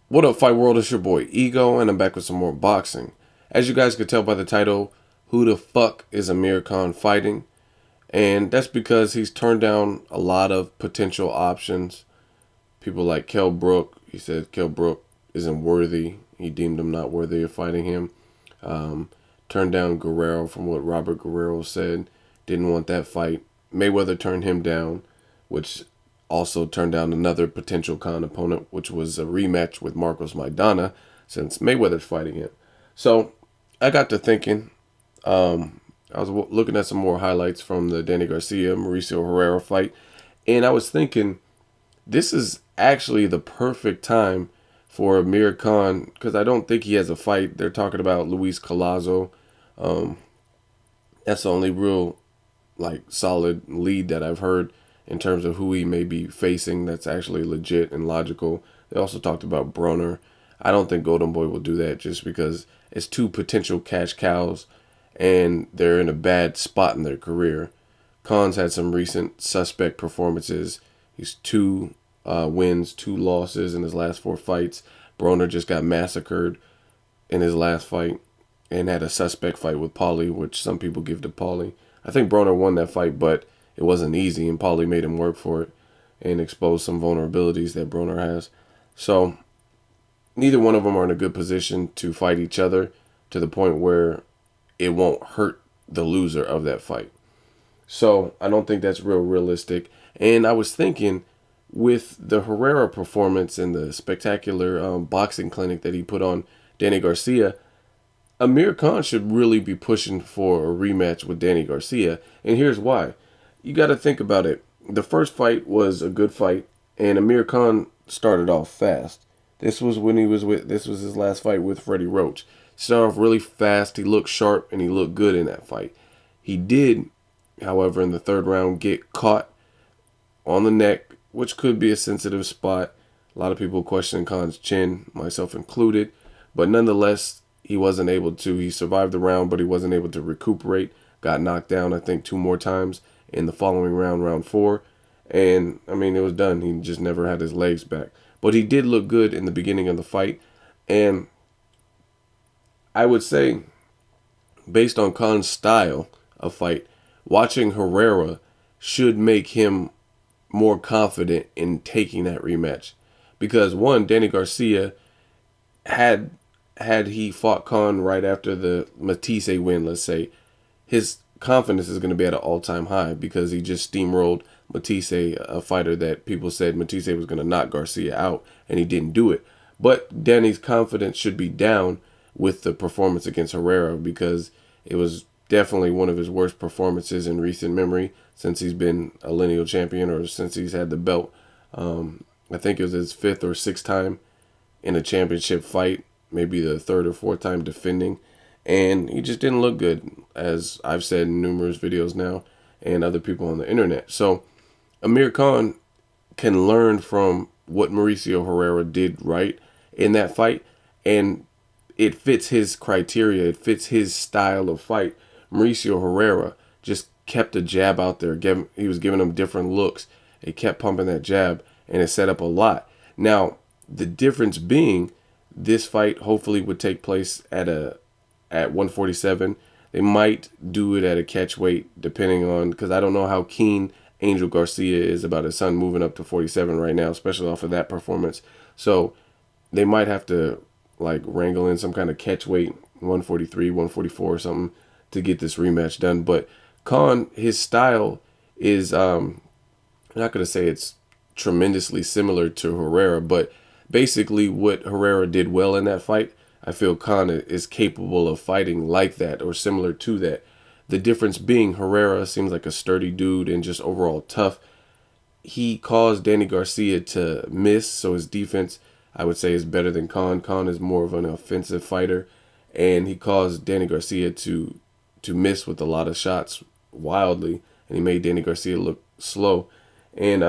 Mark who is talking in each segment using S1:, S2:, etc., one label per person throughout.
S1: What up, Fight World? It's your boy Ego, and I'm back with some more boxing. As you guys could tell by the title, who the fuck is Amir Khan fighting? And that's because he's turned down a lot of potential options. People like Kell Brook, he said Kell Brook isn't worthy. He deemed him not worthy of fighting him. Turned down Guerrero from what Robert Guerrero said. Didn't want that fight. Mayweather turned him down, which also turned down another potential Khan opponent, which was a rematch with Marcos Maidana, since Mayweather's fighting him. So I got to thinking. I was looking at some more highlights from the Danny Garcia Mauricio Herrera fight, and I was thinking this is actually the perfect time for Amir Khan, because I don't think he has a fight. They're talking about Luis Collazo. That's the only real solid lead that I've heard in terms of who he may be facing that's actually legit and logical. They also talked about Broner. I don't think Golden Boy will do that just because it's two potential cash cows and they're in a bad spot in their career. Khan's had some recent suspect performances. He's 2 wins, 2 losses in his last 4 fights. Broner just got massacred in his last fight and had a suspect fight with Paulie, which some people give to Paulie. I think Broner won that fight, but it wasn't easy, and Paulie made him work for it and exposed some vulnerabilities that Broner has. So neither one of them are in a good position to fight each other to the point where it won't hurt the loser of that fight. So I don't think that's realistic. And I was thinking with the Herrera performance and the spectacular boxing clinic that he put on Danny Garcia, Amir Khan should really be pushing for a rematch with Danny Garcia. And here's why. You got to think about it. The first fight was a good fight, and Amir Khan started off fast. This was his last fight with Freddie Roach. Started off really fast. He looked sharp and he looked good in that fight. He did, however, in the third round get caught on the neck, which could be a sensitive spot. A lot of people questioning Khan's chin, myself included, but nonetheless, he wasn't able to. He survived the round, but he wasn't able to recuperate. Got knocked down, I think, 2 more times in the following round, round 4. And, I mean, it was done. He just never had his legs back. But he did look good in the beginning of the fight. And I would say, based on Khan's style of fight, watching Herrera should make him more confident in taking that rematch. Because, one, Danny Garcia had he fought Khan right after the Matisse win, let's say, his confidence is going to be at an all-time high because he just steamrolled Matisse, a fighter that people said Matisse was going to knock Garcia out, and he didn't do it. But Danny's confidence should be down with the performance against Herrera because it was definitely one of his worst performances in recent memory since he's been a lineal champion or since he's had the belt. I think it was his 5th or 6th time in a championship fight, maybe the 3rd or 4th time defending, and he just didn't look good, as I've said in numerous videos now and other people on the internet. So Amir Khan can learn from what Mauricio Herrera did right in that fight, and it fits his criteria, it fits his style of fight. Mauricio Herrera just kept a jab out there. He was giving him different looks. He kept pumping that jab, and it set up a lot. Now, the difference being, this fight hopefully would take place at 147. They might do it at a catch weight, depending on, because I don't know how keen Angel Garcia is about his son moving up to 47 right now, especially off of that performance. So they might have to wrangle in some kind of catch weight, 143, 144 or something, to get this rematch done. But Khan, his style is, I'm not going to say it's tremendously similar to Herrera, but basically what Herrera did well in that fight, I feel Khan is capable of fighting like that or similar to that. The difference being Herrera seems like a sturdy dude and just overall tough. He caused Danny Garcia to miss, so his defense, I would say, is better than Khan. Khan is more of an offensive fighter, and he caused Danny Garcia to miss with a lot of shots wildly, and he made Danny Garcia look slow. And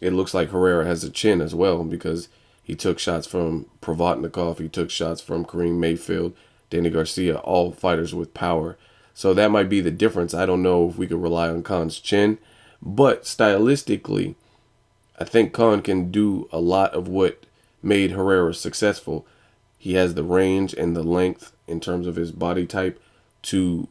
S1: it looks like Herrera has a chin as well because he took shots from Provodnikov, he took shots from Kareem Mayfield, Danny Garcia, all fighters with power. So that might be the difference. I don't know if we could rely on Khan's chin, but stylistically, I think Khan can do a lot of what made Herrera successful. He has the range and the length in terms of his body type to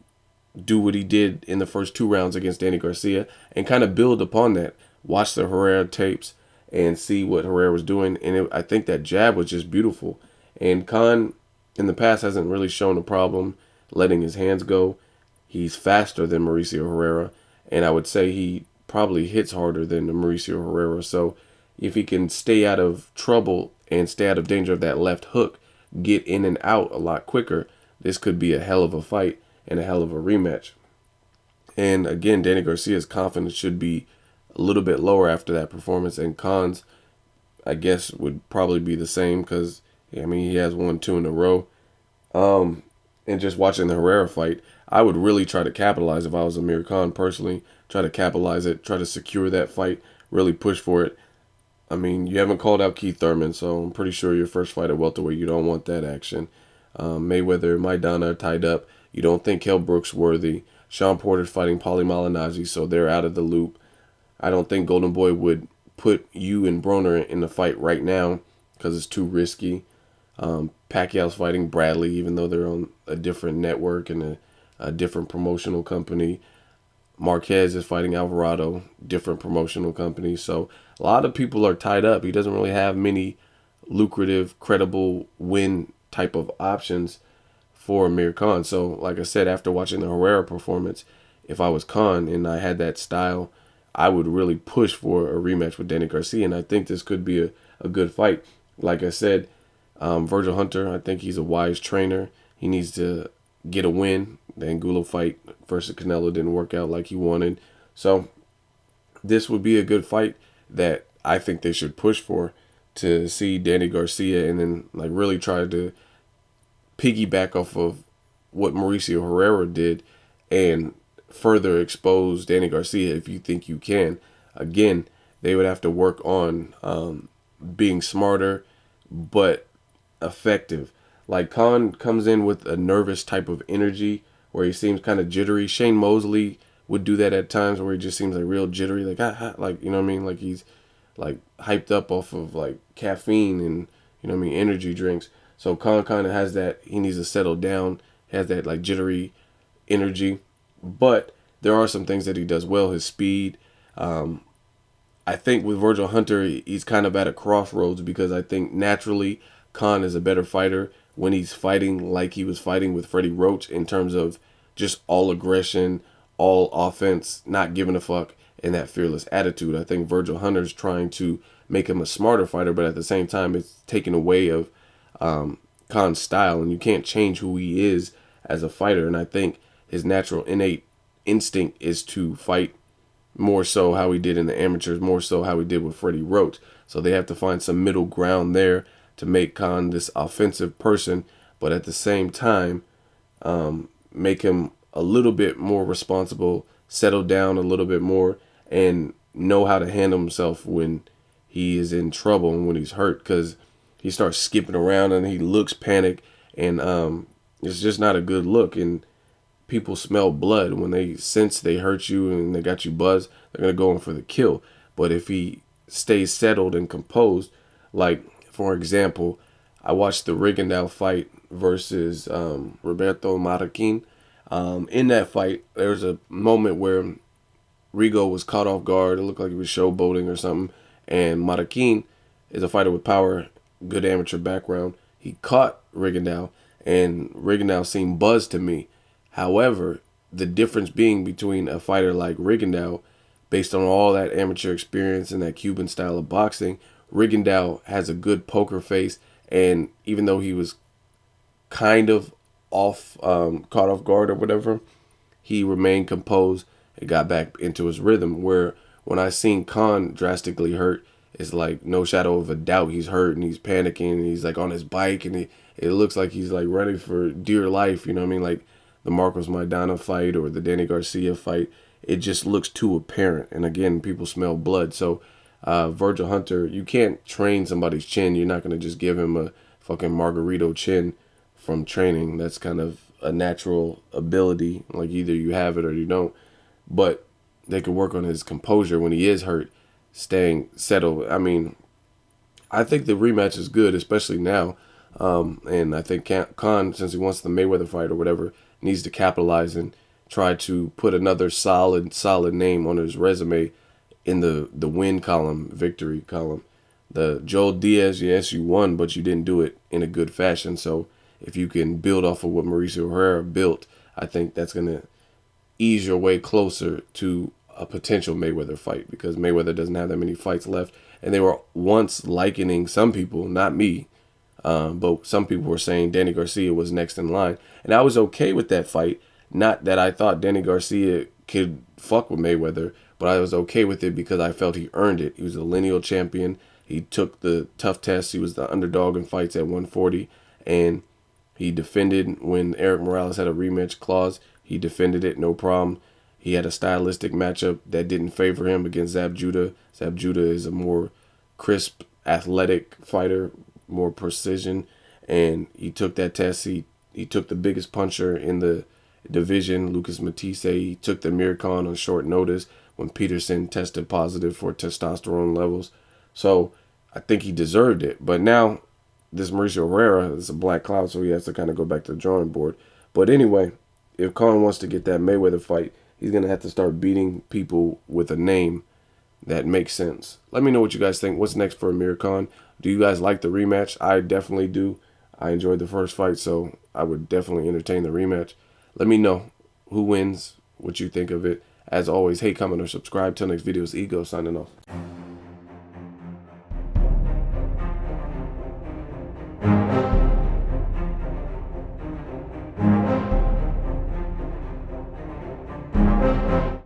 S1: do what he did in the first 2 rounds against Danny Garcia and kind of build upon that. Watch the Herrera tapes and see what Herrera was doing. And I think that jab was just beautiful. And Khan in the past hasn't really shown a problem letting his hands go. He's faster than Mauricio Herrera. And I would say he probably hits harder than Mauricio Herrera. So if he can stay out of trouble and stay out of danger of that left hook, get in and out a lot quicker, this could be a hell of a fight and a hell of a rematch. And again, Danny Garcia's confidence should be a little bit lower after that performance, and Khan's, I guess, would probably be the same because, I mean, he has 1-2 in a row. And just watching the Herrera fight, I would really try to capitalize if I was Amir Khan personally. Try to capitalize it, try to secure that fight, really push for it. I mean, you haven't called out Keith Thurman, so I'm pretty sure your first fight at welterweight, you don't want that action. Mayweather and Maidana are tied up. You don't think Kell Brook's worthy. Sean Porter's fighting Paulie Malignaggi, so they're out of the loop. I don't think Golden Boy would put you and Broner in the fight right now because it's too risky. Pacquiao's fighting Bradley, even though they're on a different network and a different promotional company. Marquez is fighting Alvarado, different promotional company. So a lot of people are tied up. He doesn't really have many lucrative, credible win type of options for Amir Khan. So like I said, after watching the Herrera performance, if I was Khan and I had that style, I would really push for a rematch with Danny Garcia. And I think this could be a good fight. Like I said, Virgil Hunter, I think he's a wise trainer. He needs to get a win. The Angulo fight versus Canelo didn't work out like he wanted. So this would be a good fight that I think they should push for, to see Danny Garcia and then like really try to piggyback off of what Mauricio Herrera did and further expose Danny Garcia if you think you can. Again, they would have to work on being smarter but effective. Like Khan comes in with a nervous type of energy where he seems kind of jittery. Shane Mosley would do that at times where he just seems like real jittery, like you know what I mean, like he's like hyped up off of like caffeine and you know what I mean, energy drinks. So Khan kind of has that. He needs to settle down. Has that like jittery energy, but there are some things that he does well. His speed. I think with Virgil Hunter, he's kind of at a crossroads because I think naturally Khan is a better fighter when he's fighting like he was fighting with Freddie Roach in terms of just all aggression, all offense, not giving a fuck, and that fearless attitude. I think Virgil Hunter's trying to make him a smarter fighter, but at the same time, it's taken away of Khan's style, and you can't change who he is as a fighter. And I think his natural innate instinct is to fight more so how he did in the amateurs, more so how he did with Freddie Roach. So they have to find some middle ground there to make Khan this offensive person, but at the same time, make him a little bit more responsible, settle down a little bit more, and know how to handle himself when he is in trouble and when he's hurt, because he starts skipping around and he looks panicked, and it's just not a good look. And people smell blood when they sense they hurt you and they got you buzzed. They're gonna go in for the kill. But if he stays settled and composed, like for example, I watched the Rigondeaux fight versus Roberto Marroquin. In that fight, there was a moment where Rigo was caught off guard. It looked like he was showboating or something. And Marroquin is a fighter with power, good amateur background. He caught Rigondeaux, and Rigondeaux seemed buzzed to me. However, the difference being between a fighter like Rigondeaux, based on all that amateur experience and that Cuban style of boxing, Rigondeaux has a good poker face, and even though he was kind of caught off guard or whatever, he remained composed and got back into his rhythm. Where when I seen Khan drastically hurt, it's like no shadow of a doubt he's hurt and he's panicking and he's like on his bike and it looks like he's like running for dear life. You know what I mean? Like the Marcos Maidana fight or the Danny Garcia fight, it just looks too apparent. And again, people smell blood. So Virgil Hunter, you can't train somebody's chin. You're not going to just give him a fucking Margarito chin from training. That's kind of a natural ability. Like either you have it or you don't. But they could work on his composure when he is hurt, staying settled. I mean, I think the rematch is good, especially now. And I think Khan, since he wants the Mayweather fight or whatever, needs to capitalize and try to put another solid name on his resume in the win column, victory column. The Joel Diaz, yes, you won, but you didn't do it in a good fashion. So if you can build off of what Mauricio Herrera built, I think that's going to ease your way closer to a potential Mayweather fight, because Mayweather doesn't have that many fights left. And they were once likening, some people, not me, but some people were saying Danny Garcia was next in line. And I was okay with that fight. Not that I thought Danny Garcia could fuck with Mayweather, but I was okay with it because I felt he earned it. He was a lineal champion. He took the tough tests. He was the underdog in fights at 140. And he defended when Eric Morales had a rematch clause. He defended it, no problem. He had a stylistic matchup that didn't favor him against Zab Judah. Zab Judah is a more crisp, athletic fighter, more precision, and he took that test. He took the biggest puncher in the division, Lucas Matisse. He took the Amir Khan on short notice when Peterson tested positive for testosterone levels. So I think he deserved it. But now this Mauricio Herrera is a black cloud, so he has to kind of go back to the drawing board. But anyway, if Khan wants to get that Mayweather fight, he's going to have to start beating people with a name that makes sense. Let me know what you guys think. What's next for Amir Khan? Do you guys like the rematch? I definitely do. I enjoyed the first fight, so I would definitely entertain the rematch. Let me know who wins, what you think of it. As always, hate, comment, or subscribe. Till next video, it's Ego signing off.